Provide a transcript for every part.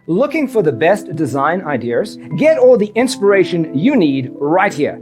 Looking for the best design ideas? Get all the inspiration you need right here.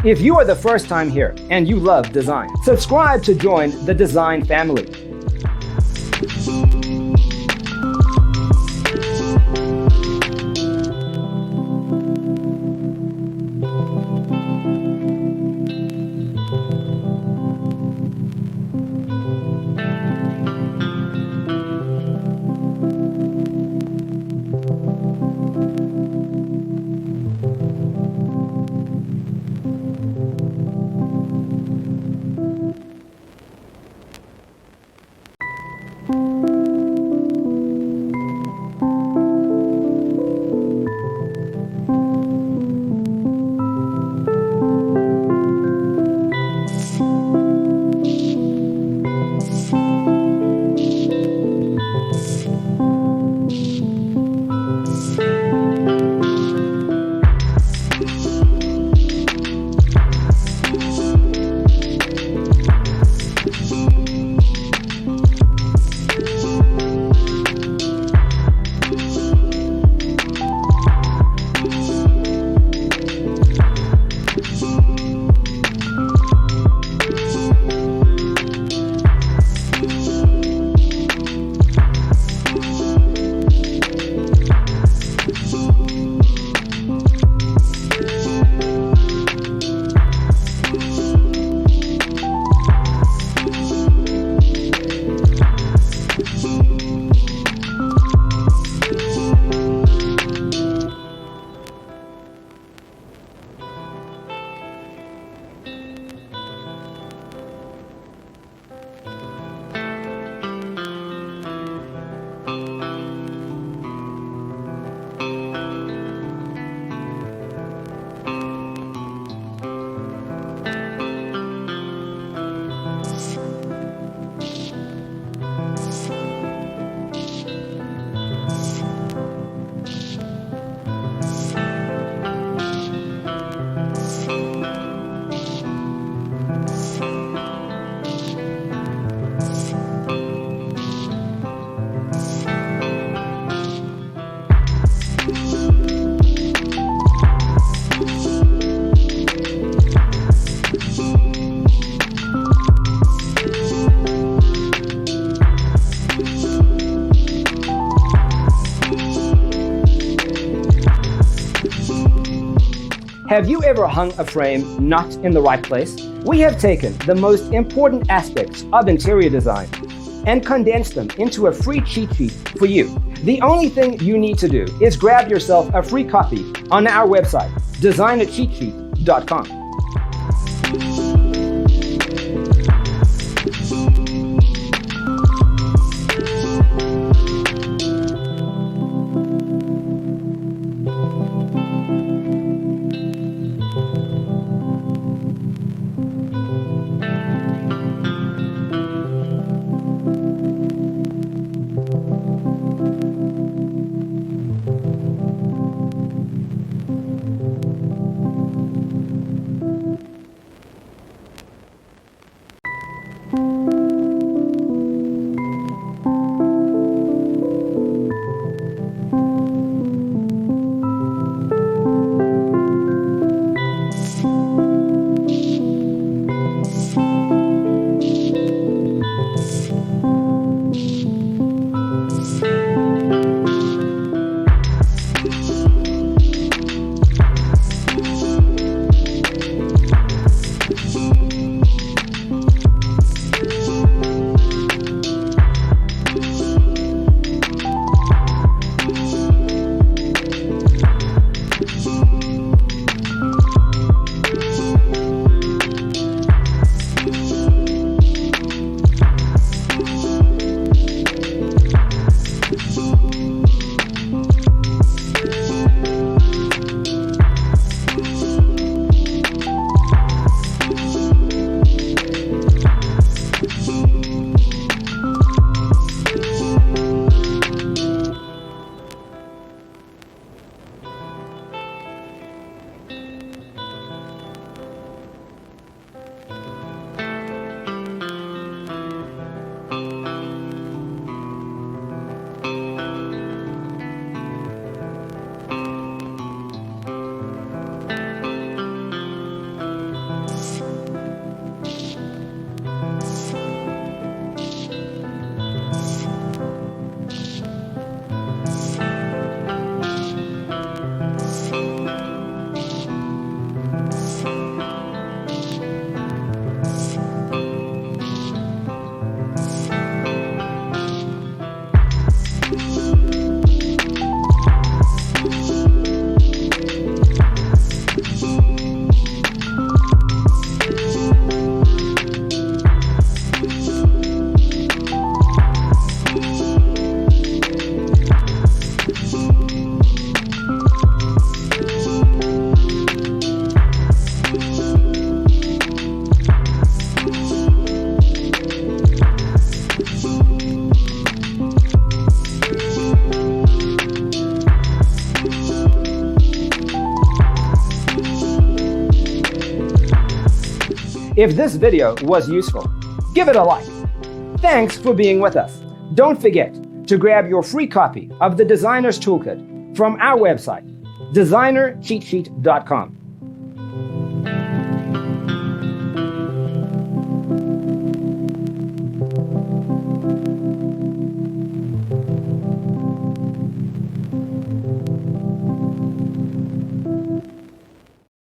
If you are the first time here and you love design, subscribe to join the design family. Have you ever hung a frame not in the right place? We have taken the most important aspects of interior design and condensed them into a free cheat sheet for you. The only thing you need to do is grab yourself a free copy on our website, designercheatsheet.com. If this video was useful, give it a like. Thanks for being with us. Don't forget to grab your free copy of the Designer's Toolkit from our website, designercheatsheet.com.